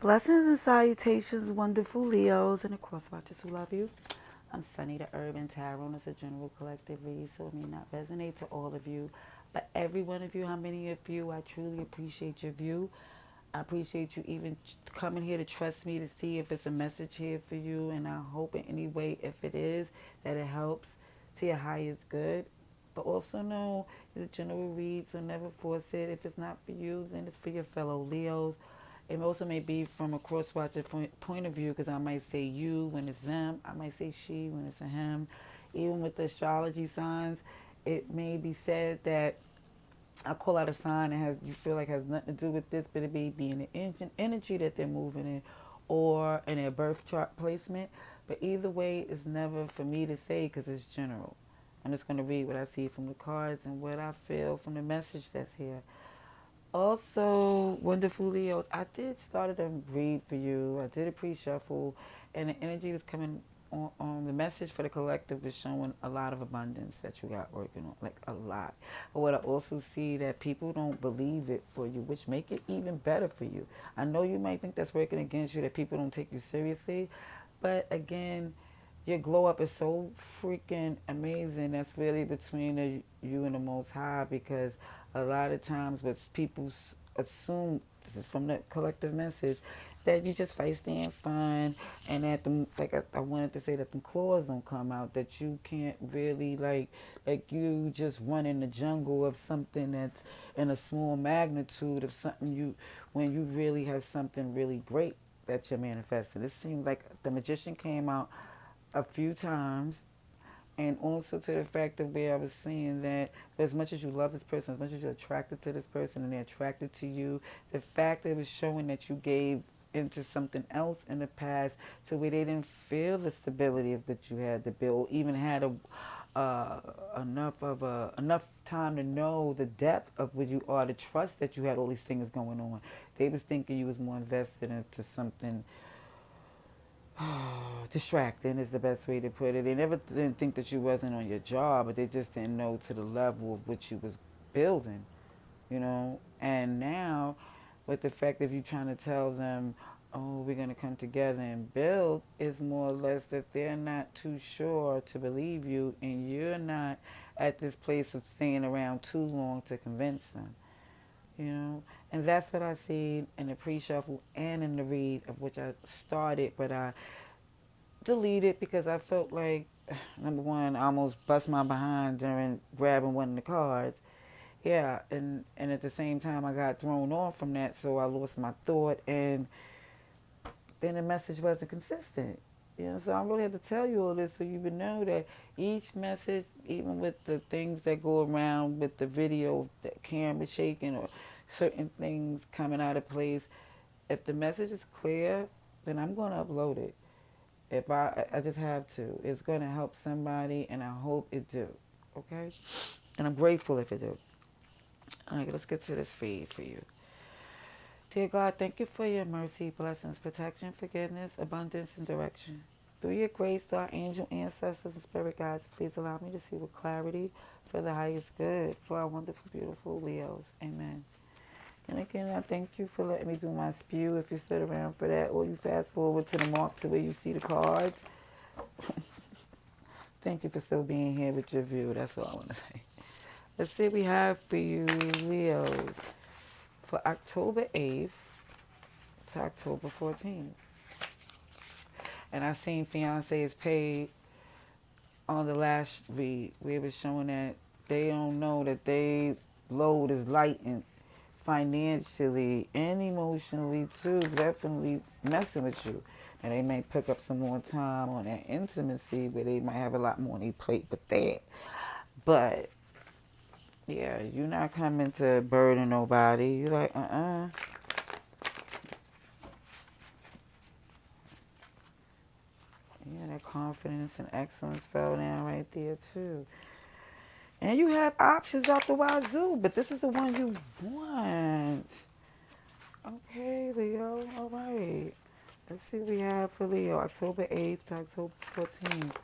Blessings and salutations, wonderful Leos and the cross watchers who love you. I'm Sunny, the Urban Tarot, and it's a general collective read, so it may not resonate to all of you. But every one of you, how many of you, I truly appreciate your view. I appreciate you even coming here to trust me to see if it's a message here for you. And I hope in any way, if it is, that it helps to your highest good. But also know it's a general read, so never force it. If it's not for you, then it's for your fellow Leos. It also may be from a cross-watcher point of view, because I might say you when it's them. I might say she when it's a him. Even with the astrology signs, it may be said that I call out a sign that has you feel like has nothing to do with this, but it may be in the energy that they're moving in, or in their birth chart placement. But either way, it's never for me to say because it's general. I'm just going to read what I see from the cards and what I feel from the message that's here. Also, wonderful Leo, I did started a read for you. I did a pre-shuffle, and the energy was coming on. The message for the collective was showing a lot of abundance that you got working on, like a lot. But what I also see that people don't believe it for you, which make it even better for you. I know you might think that's working against you, that people don't take you seriously, but again, your glow up is so freaking amazing. That's really between you and the Most High, because a lot of times what people assume, this is from the collective message, that you just feisty and fun, and that the, like I wanted to say, that the claws don't come out, that you can't really like you just run in the jungle of something that's in a small magnitude of something you, when you really have something really great that you're manifesting. It seems like the magician came out a few times, and also to the fact of where I was saying that as much as you love this person, as much as you're attracted to this person and they're attracted to you, the fact that it was showing that you gave into something else in the past to where they didn't feel the stability that you had to build, even had enough time to know the depth of where you are, to trust that you had all these things going on. They was thinking you was more invested into something distracting is the best way to put it. They never didn't think that you wasn't on your job, but they just didn't know to the level of which you was building, you know. And now, with the fact of you trying to tell them, oh, we're going to come together and build, is more or less that they're not too sure to believe you, and you're not at this place of staying around too long to convince them, you know. And that's what I see in the pre-shuffle and in the read, of which I started, but I deleted because I felt like, number one, I almost bust my behind during grabbing one of the cards. Yeah, and at the same time, I got thrown off from that, so I lost my thought, and then the message wasn't consistent. You know, so I really had to tell you all this so you would know that each message, even with the things that go around with the video, the camera shaking or certain things coming out of place, if the message is clear, then I'm going to upload it. If I just have to. It's going to help somebody, and I hope it do. Okay? And I'm grateful if it do. All right, let's get to this feed for you. Dear God, thank you for your mercy, blessings, protection, forgiveness, abundance, and direction. Through your grace, to our angel ancestors and spirit guides, please allow me to see with clarity for the highest good for our wonderful, beautiful Leos. Amen. And again, I thank you for letting me do my spew. If you stood around for that, or you fast forward to the mark to where you see the cards, thank you for still being here with your view. That's all I want to say. Let's see what we have for you, Leos, for October 8th to October 14th. And I seen fiance is paid on the last read, where it was showing that they don't know that they load is lightened financially and emotionally too, definitely messing with you. And they may pick up some more time on that intimacy where they might have a lot more on their plate with that. But yeah, you're not coming to burden nobody. You're like, Yeah, that confidence and excellence fell down right there too. And you have options out the wazoo, but this is the one you want. Okay, Leo. All right. Let's see what we have for Leo. October 8th to October 14th,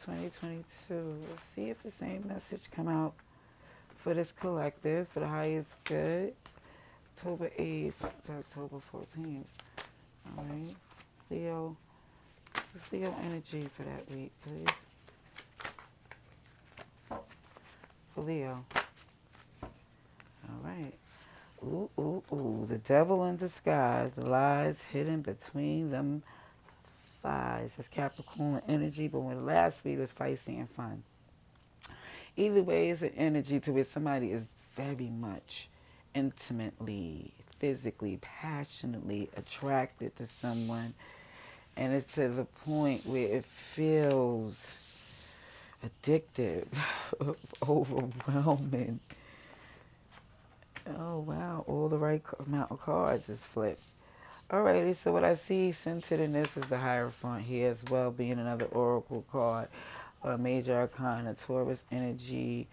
2022. Let's see if the same message come out for this collective, for the highest good. October 8th to October 14th. All right. Leo, what's Leo energy for that week, please? For Leo. All right. Ooh, ooh, ooh. The devil in disguise. The lies hidden between them thighs. That's Capricorn energy, but when the last week was feisty and fun. Either way, it's an energy to where somebody is very much intimately, physically, passionately attracted to someone. And it's to the point where it feels addictive, overwhelming. Oh, wow. All the right amount of cards is flipped. Alrighty, so what I see centered in this is the Hierophant here as well, being another oracle card, a major arcana, Taurus energy.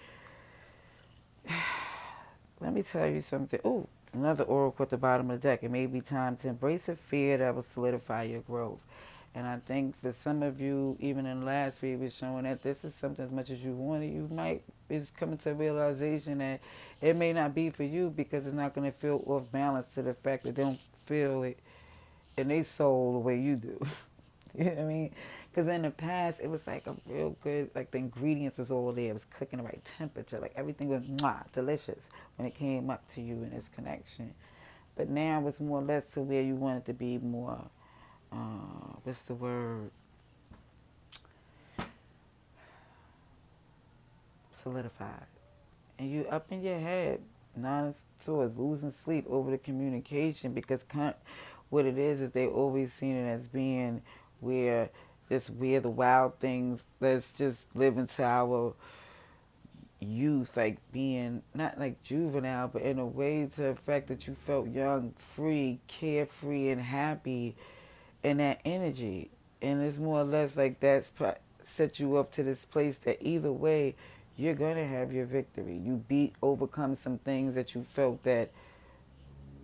Let me tell you something. Ooh, another oracle at the bottom of the deck. It may be time to embrace a fear that will solidify your growth. And I think for some of you, even in the last week, was showing that this is something as much as you want it, you might is coming to a realization that it may not be for you because it's not going to feel off balance to the fact that they don't feel it in their soul the way you do. You know what I mean? Because in the past, it was like a real good, like the ingredients was all there. It was cooking the right temperature. Like everything was delicious when it came up to you in this connection. But now it's more or less to where you want it to be more, what's the word? Solidified. And you up in your head, non-towards losing sleep over the communication because what it is they always seen it as being where just where the wild things let's just live into our youth, like being not like juvenile, but in a way to the fact that you felt young, free, carefree, and happy in that energy. And it's more or less like that's set you up to this place that either way, you're going to have your victory. You overcome some things that you felt that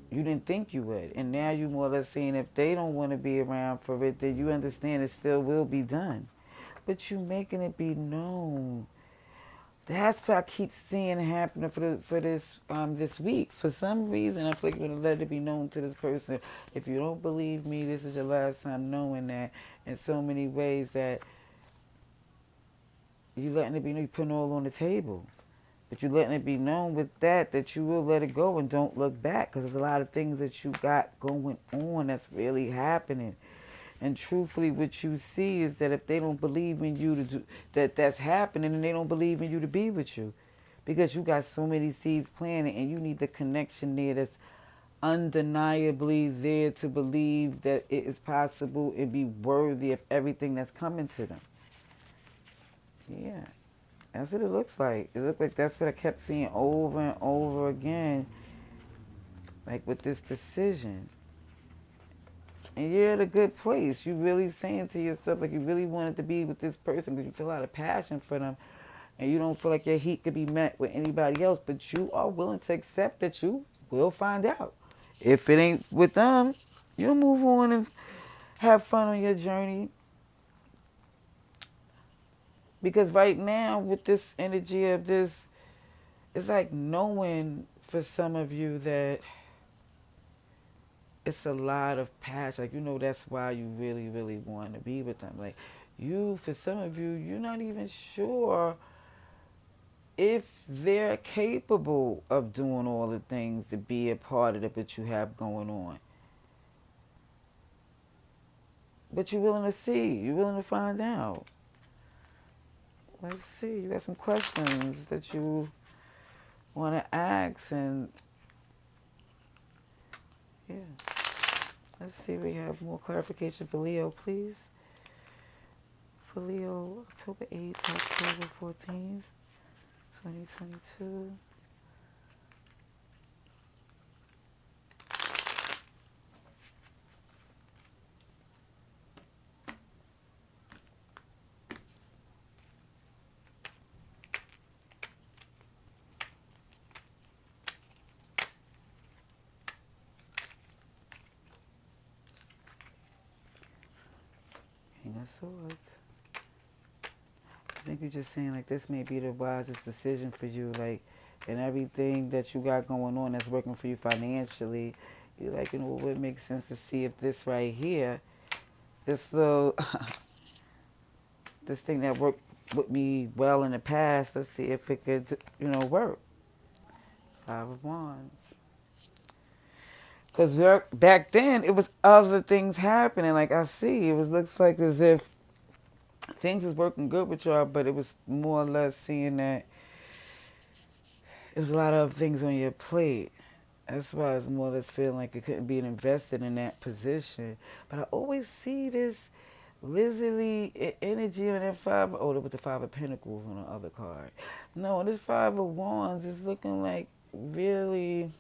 you didn't think you would. And now you more or less saying if they don't want to be around for it, then you understand it still will be done. But you making it be known. That's what I keep seeing happening for this week. For some reason, I feel like you're gonna let it be known to this person. If you don't believe me, this is your last time knowing that. In so many ways that you letting it be known, you putting it all on the table. But you letting it be known with that you will let it go and don't look back because there's a lot of things that you got going on that's really happening. And truthfully, what you see is that if they don't believe in you to do that's happening, and they don't believe in you to be with you, because you got so many seeds planted, and you need the connection there that's undeniably there to believe that it is possible and be worthy of everything that's coming to them. Yeah, that's what it looks like. It looked like that's what I kept seeing over and over again, like with this decision. And you're at a good place. You really saying to yourself, like you really wanted to be with this person because you feel a lot of passion for them. And you don't feel like your heat could be met with anybody else. But you are willing to accept that you will find out. If it ain't with them, you'll move on and have fun on your journey. Because right now, with this energy of this, it's like knowing for some of you that it's a lot of passion. Like, that's why you really, really want to be with them. Like, for some of you, you're not even sure if they're capable of doing all the things to be a part of it that you have going on. But you're willing to see. You're willing to find out. Let's see. You got some questions that you want to ask. And, yeah. Let's see. We have more clarification for Leo, please. For Leo, October 8th, October 14th, 2022. King of Swords. I think you're just saying like this may be the wisest decision for you, like, and everything that you got going on that's working for you financially, You're like, it would make sense to see if this right here, this little, this thing that worked with me well in the past, let's see if it could, work. Five of Wands. Because back then, it was other things happening. Like I see, looks like as if things was working good with y'all, but it was more or less seeing that there's a lot of things on your plate. That's why it's more or less feeling like it couldn't be invested in that position. But I always see this lizardly energy on that five. Oh, there was the Five of Pentacles on the other card. No, this Five of Wands is looking like really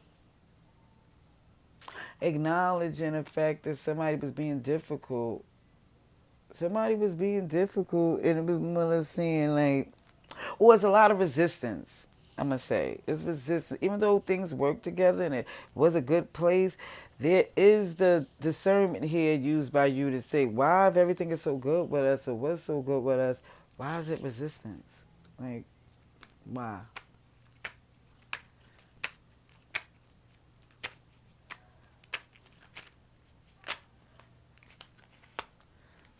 acknowledging the fact that somebody was being difficult. Somebody was being difficult, and it was more or less seeing like, well, it's a lot of resistance. I'm gonna say it's resistance, even though things work together and it was a good place. There is the discernment here used by you to say, why, if everything is so good with us or was so good with us, why is it resistance? Like, why?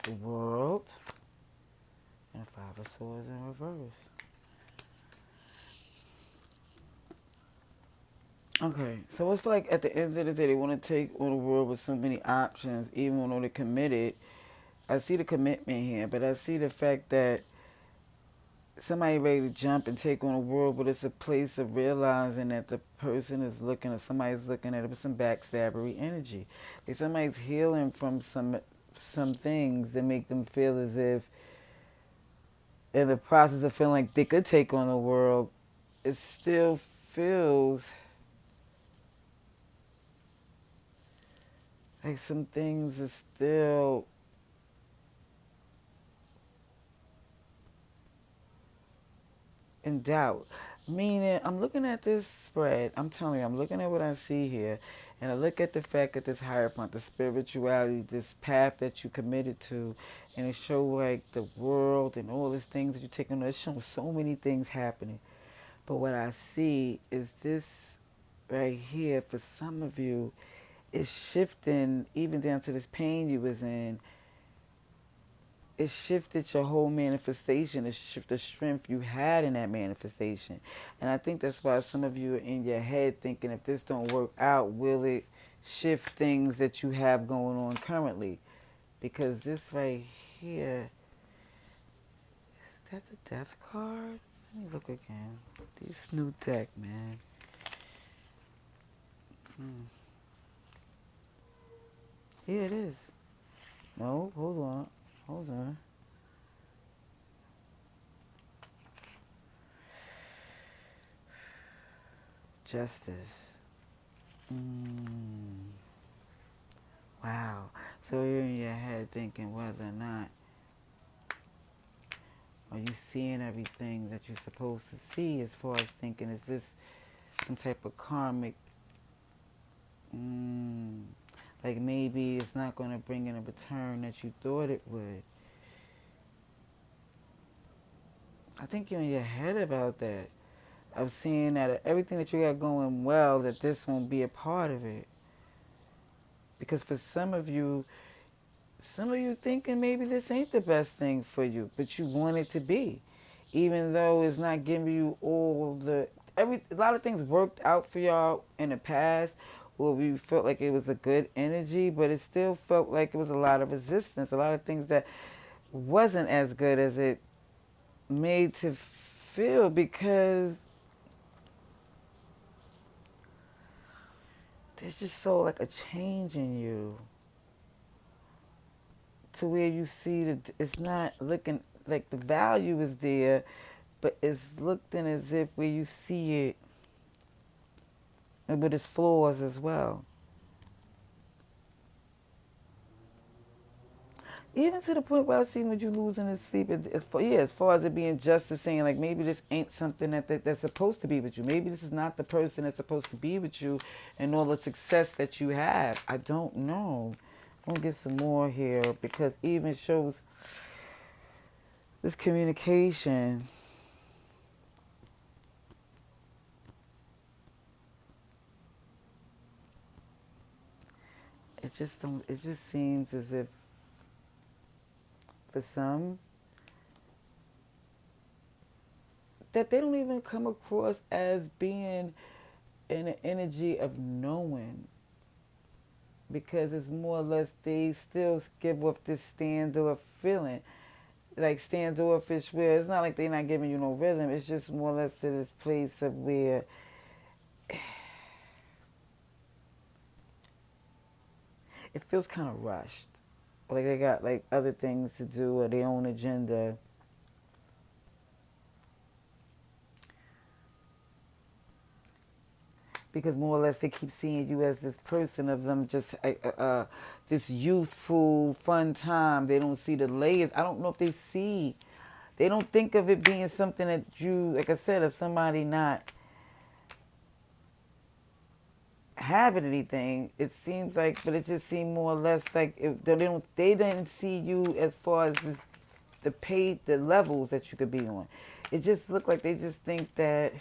The World and Five of Swords in reverse. Okay, so it's like at the end of the day, they want to take on the world with so many options, even when they're committed. I see the commitment here, but I see the fact that somebody ready to jump and take on the world, but it's a place of realizing that the person is looking, or somebody's looking at it with some backstabbery energy. Like somebody's healing from some things that make them feel as if, in the process of feeling like they could take on the world, it still feels like some things are still in doubt. Meaning, I'm looking at this spread. I'm telling you, I'm looking at what I see here. And I look at the fact that this higher point, the spirituality, this path that you committed to, and it shows like the world and all these things that you take on. It shows so many things happening. But what I see is this right here, for some of you, is shifting even down to this pain you was in. It shifted your whole manifestation. It shifted the strength you had in that manifestation. And I think that's why some of you are in your head thinking, if this don't work out, will it shift things that you have going on currently? Because this right here, is that the Death card? Let me look again. This new deck, man. Yeah, it is. No, hold on. Hold on. Justice. Wow. So you're in your head thinking whether or not are you seeing everything that you're supposed to see, as far as thinking, is this some type of karmic, like maybe it's not going to bring in a return that you thought it would. I think you're in your head about that. Of seeing that everything that you got going well, that this won't be a part of it. Because for some of you thinking maybe this ain't the best thing for you, but you want it to be. Even though it's not giving you all a lot of things worked out for y'all in the past where we felt like it was a good energy, but it still felt like it was a lot of resistance, a lot of things that wasn't as good as it made to feel, because there's just so like a change in you to where you see that it's not looking like the value is there, but it's looked in as if where you see it and with its flaws as well. Even to the point where I see when you losing the sleep, as far as it being justice, saying like maybe this ain't something that's supposed to be with you. Maybe this is not the person that's supposed to be with you and all the success that you have. I don't know. I'm gonna get some more here, because even shows this communication. it just don't. It just seems as if for some that they don't even come across as being in an energy of knowing, because it's more or less they still give off this standoff feeling, like standoffish, where it's not like they're not giving you no rhythm. It's just more or less to this place of where it feels kind of rushed, like they got like other things to do or their own agenda. Because more or less they keep seeing you as this person of them, just this youthful fun time. They don't see the layers. I don't know if they see. They don't think of it being something that you, like I said, of somebody not having anything. It seems like, but it just seemed more or less like they didn't see you as far as this, the levels that you could be on. It just looked like they just think that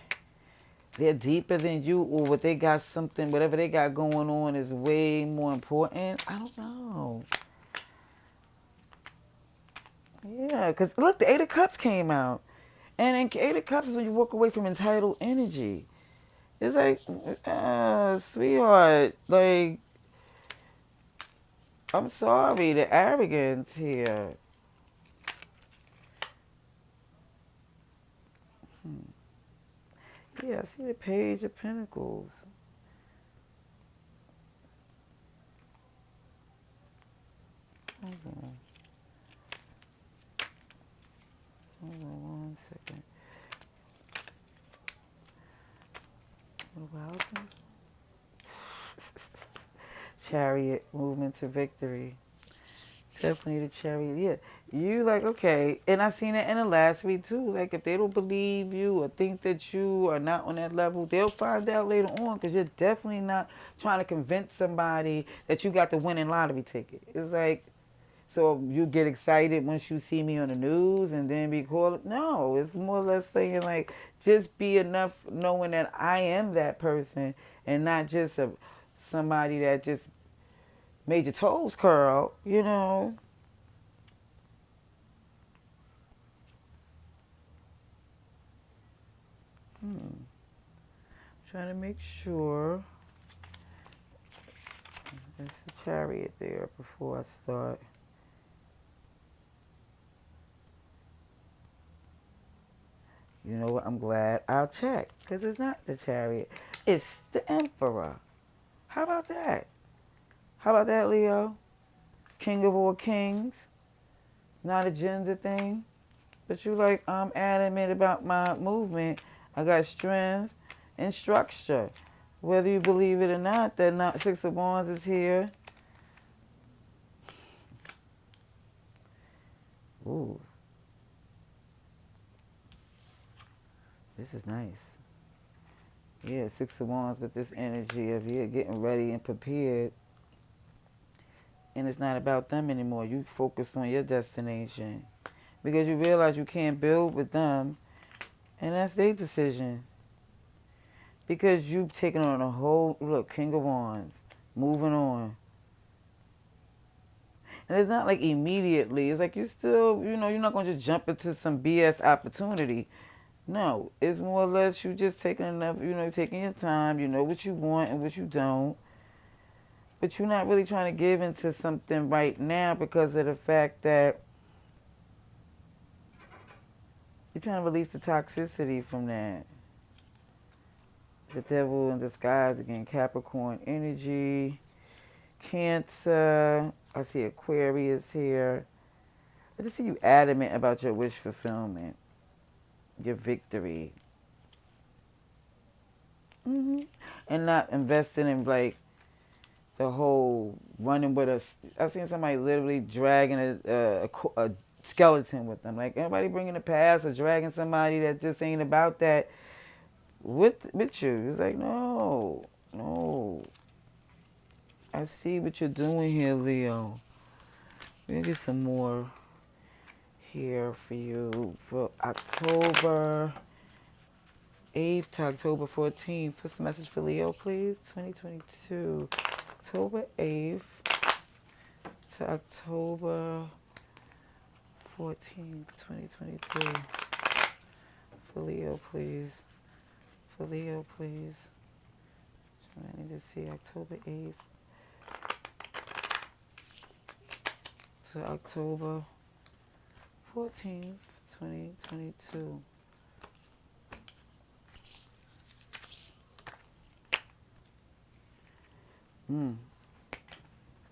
they're deeper than you, or what they got something, whatever they got going on is way more important. I don't know. Yeah, because look, the Eight of Cups came out. And in Eight of Cups is when you walk away from entitled energy. It's like, sweetheart, like, I'm sorry, the arrogance here. Yeah, I see the Page of Pentacles. Hold on. Hold on 1 second. What about Chariot, movement to victory. Definitely the Chariot. Yeah. You like, okay. And I seen it in the last week too. Like, if they don't believe you or think that you are not on that level, they'll find out later on, because you're definitely not trying to convince somebody that you got the winning lottery ticket. It's like, so you get excited once you see me on the news and then be called. No, it's more or less saying like, just be enough knowing that I am that person and not just somebody that just made your toes curl, you know. Trying to make sure. There's the Chariot there before I start. You know what? I'm glad I'll check, because it's not the Chariot. It's the Emperor. How about that? How about that, Leo? King of all kings. Not a gender thing. But you like, I'm adamant about my movement. I got strength and structure. Whether you believe it or not, that Six of Wands is here. Ooh. This is nice. Yeah, Six of Wands with this energy of you getting ready and prepared. And it's not about them anymore. You focus on your destination. Because you realize you can't build with them. And that's their decision. Because you've taken on a whole, look, King of Wands, moving on. And it's not like immediately. It's like you still, you're not going to just jump into some BS opportunity. No, it's more or less you just taking enough, taking your time. You know what you want and what you don't. But you're not really trying to give into something right now because of the fact that you're trying to release the toxicity from that. The Devil in disguise again, Capricorn energy, Cancer. I see Aquarius here. I just see you adamant about your wish fulfillment, your victory. And not investing in like the whole running with us. I've seen somebody literally dragging a skeleton with them. Like, everybody bringing the past or dragging somebody that just ain't about that with you. It's like, no. I see what you're doing here, Leo. Let me get some more here for you for October 8th to October 14th. What's the message for Leo, please? 2022. October 8th to October 14th, 2022. For Leo, please. For Leo, please. So I need to see October 8th to October 14th, 2022.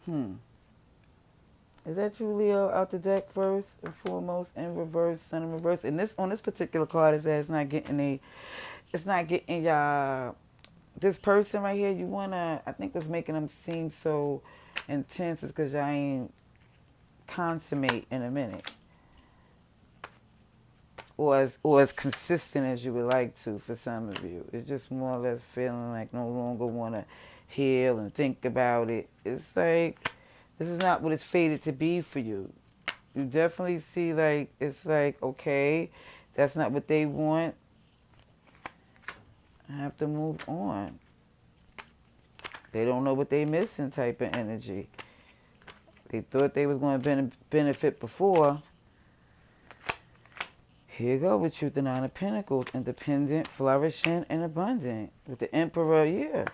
Hmm. Is that you, Leo, out the deck first and foremost, in reverse, sun in reverse? And this on this particular card is that it's not getting y'all. This person right here, you wanna, I think what's making them seem so intense is because y'all ain't consummate in a minute, or as consistent as you would like to. For some of you, it's just more or less feeling like no longer want to heal and think about it. It's like this is not what it's fated to be for you. You definitely see, like, it's like, okay, that's not what they want. I have to move on. They don't know what they missing type of energy. They thought they was going to benefit before. Here you go with you, the Nine of Pentacles, independent, flourishing, and abundant. With the Emperor, yeah.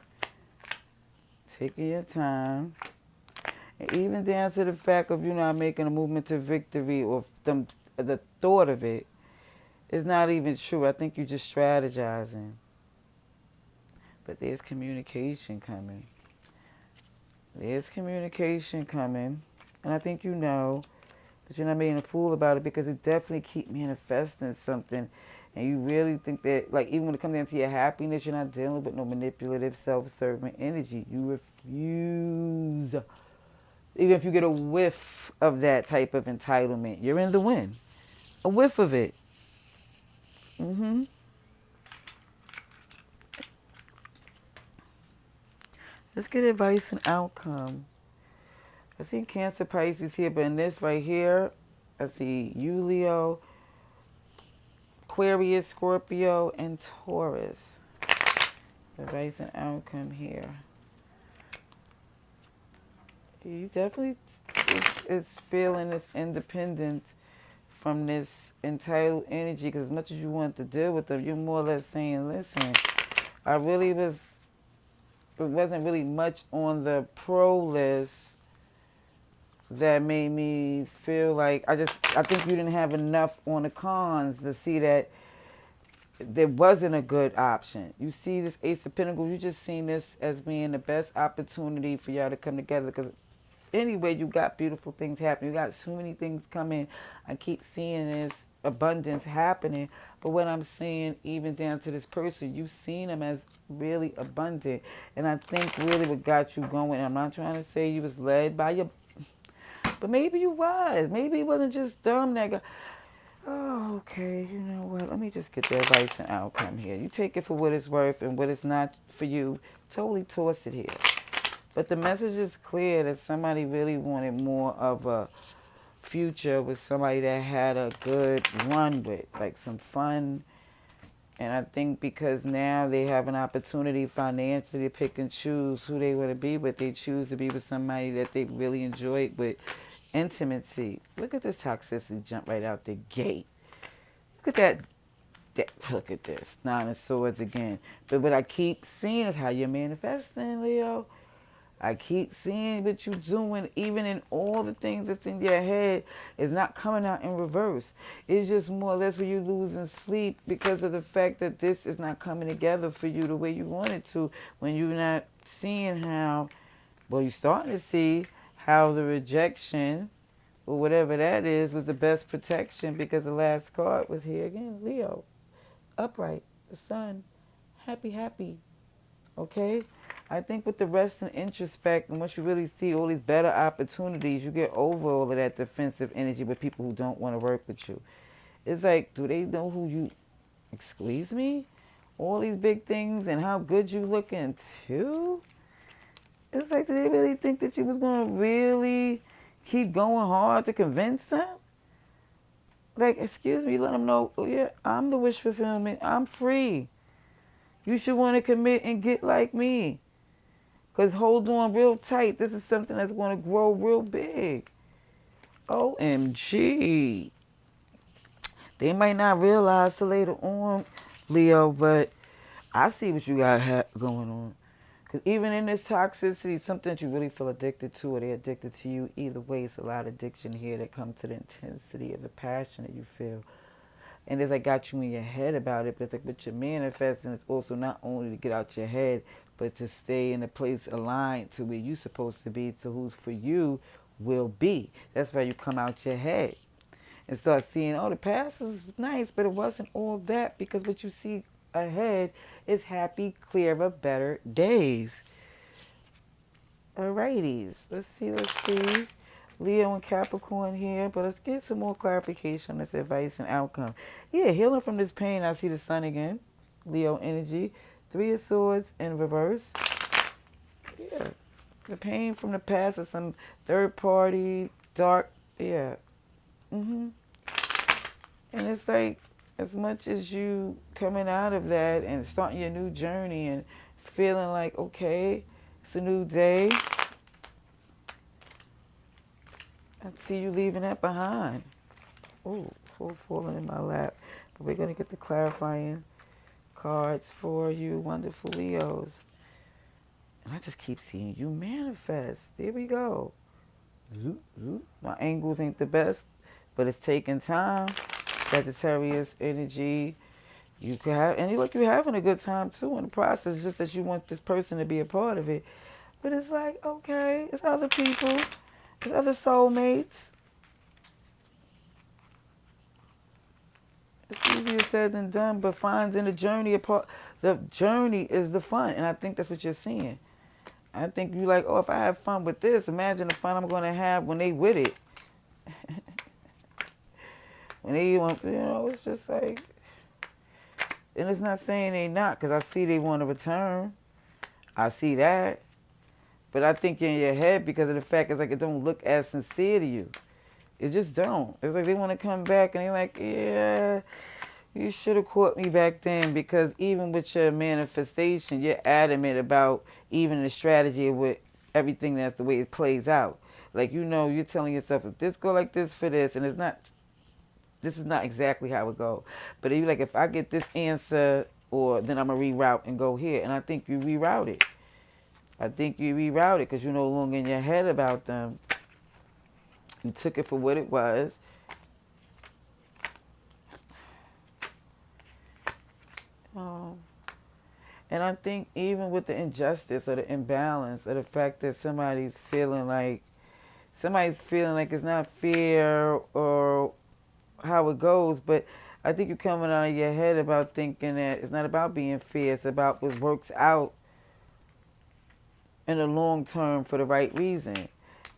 Taking your time. And even down to the fact of you not making a movement to victory, or the thought of it is not even true. I think you're just strategizing. But there's communication coming. There's communication coming. And I think you know, but you're not making a fool about it, because it definitely keep manifesting something. And you really think that, like, even when it comes down to your happiness, you're not dealing with no manipulative, self-serving energy. You refuse. Even if you get a whiff of that type of entitlement, you're in the win. A whiff of it. Let's get advice and outcome. I see Cancer, Pisces here, but in this right here, I see you, Leo, Aquarius, Scorpio, and Taurus. Advice and outcome here. You definitely is feeling this independence from this entitled energy, because as much as you want to deal with them, you're more or less saying, listen, it wasn't really much on the pro list that made me feel like, I think you didn't have enough on the cons to see that there wasn't a good option. You see this Ace of Pentacles, you just seen this as being the best opportunity for y'all to come together, because anyway, you got beautiful things happening. You got so many things coming. I keep seeing this abundance happening. But what I'm saying, even down to this person, you've seen them as really abundant. And I think really what got you going, I'm not trying to say you was led by your, but maybe you was. Maybe it wasn't just dumb that got, oh, okay, you know what? Let me just get the advice and outcome here. You take it for what it's worth, and what it's not for you, totally toss it here. But the message is clear that somebody really wanted more of a future with somebody that had a good run with, like some fun. And I think because now they have an opportunity financially to pick and choose who they want to be with, they choose to be with somebody that they really enjoyed with intimacy. Look at this toxicity jump right out the gate. Look at that. Look at this. Nine of Swords again. But what I keep seeing is how you're manifesting, Leo. I keep seeing what you're doing, even in all the things that's in your head, is not coming out in reverse. It's just more or less where you're losing sleep because of the fact that this is not coming together for you the way you want it to, when you're not seeing how, well, you're starting to see how the rejection, or whatever that is, was the best protection, because the last card was here again, Leo. Upright, the sun, happy, happy. Okay? I think with the rest and introspect, and once you really see all these better opportunities, you get over all of that defensive energy with people who don't want to work with you. It's like, do they know who you, squeeze me? All these big things and how good you looking too? It's like, do they really think that you was going to really keep going hard to convince them? Like, excuse me, let them know, oh, yeah, I'm the wish fulfillment. I'm free. You should want to commit and get like me. Because hold on real tight. This is something that's going to grow real big. OMG. They might not realize till later on, Leo, but I see what you got going on. Because even in this toxicity, something that you really feel addicted to or they're addicted to you, either way, it's a lot of addiction here that comes to the intensity of the passion that you feel. And it's like got you in your head about it, but it's like what you're manifesting is also not only to get out your head, but to stay in a place aligned to where you're supposed to be, to who's for you will be. That's why you come out your head and start seeing, oh, the past is nice, but it wasn't all that, because what you see ahead is happy, clearer, better days. Alrighties, let's see. Leo and Capricorn here, but let's get some more clarification on this advice and outcome. Yeah, healing from this pain. I see the sun again. Leo energy. 3 of Swords in reverse. Yeah, the pain from the past or some third party, dark, yeah. And it's like, as much as you coming out of that and starting your new journey and feeling like, okay, it's a new day, I see you leaving that behind. Oh, full falling in my lap. But we're going to get the clarifying cards for you, wonderful Leos. And I just keep seeing you manifest. There we go. Zoop, zoop. My angles ain't the best, but it's taking time. Sagittarius energy. You could have, and you look, you're having a good time too in the process. Just that you want this person to be a part of it. But it's like, okay, it's other people. It's other soulmates. It's easier said than done, but finding the journey apart. The journey is the fun, and I think that's what you're seeing. I think you like, oh, if I have fun with this, imagine the fun I'm going to have when they with it. When they want, it's just like, and it's not saying they not, because I see they want to return. I see that. But I think you're in your head because of the fact it's like it don't look as sincere to you. It just don't. It's like they want to come back and they're like, yeah, you should have caught me back then, because even with your manifestation, you're adamant about even the strategy of what everything that's the way it plays out. Like, you're telling yourself, if this go like this for this, and this is not exactly how it go. But you're like, if I get this answer, or then I'm going to reroute and go here. And I think you reroute it. Because you're no longer in your head about them. You took it for what it was. And I think even with the injustice or the imbalance or the fact that somebody's feeling like it's not fair or how it goes, but I think you're coming out of your head about thinking that it's not about being fair, it's about what works out in the long term for the right reason.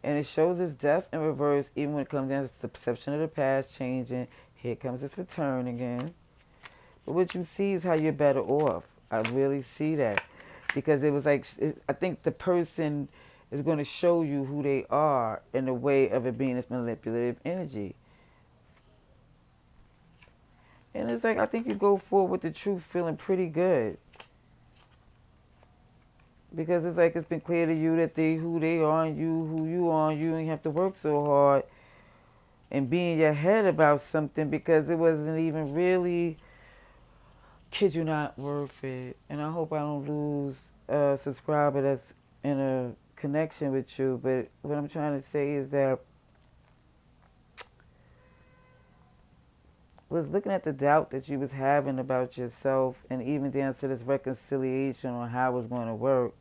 And it shows its death in reverse, even when it comes down to the perception of the past changing. Here comes its return again. But what you see is how you're better off. I really see that. Because it was like, I think the person is going to show you who they are in the way of it being this manipulative energy. And it's like, I think you go forward with the truth feeling pretty good. Because it's like it's been clear to you that who they are and you who you are, and you don't have to work so hard and be in your head about something because it wasn't even really, kid you not, worth it. And I hope I don't lose a subscriber that's in a connection with you. But what I'm trying to say is that was looking at the doubt that you was having about yourself, and even down to this reconciliation on how it was going to work.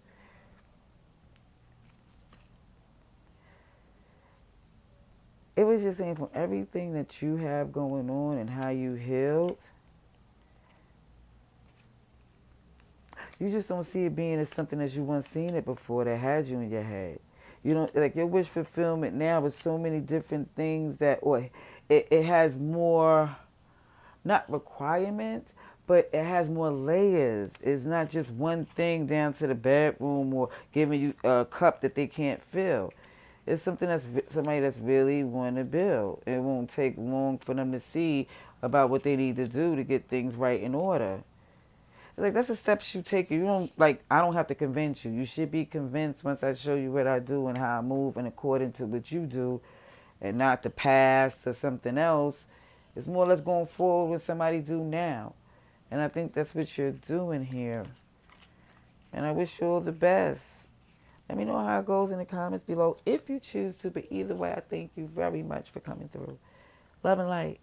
It was just saying, from everything that you have going on and how you healed, you just don't see it being as something as you once seen it before that had you in your head. You don't, like, your wish fulfillment now with so many different things that, or it has more, not requirements, but it has more layers. It's not just one thing down to the bedroom or giving you a cup that they can't fill. It's something that's somebody that's really want to build. It won't take long for them to see about what they need to do to get things right in order. It's like that's the steps you take. You don't like. I don't have to convince you. You should be convinced once I show you what I do and how I move, and according to what you do, and not the past or something else. It's more or less going forward with somebody do now, and I think that's what you're doing here. And I wish you all the best. Let me know how it goes in the comments below if you choose to. But either way, I thank you very much for coming through. Love and light.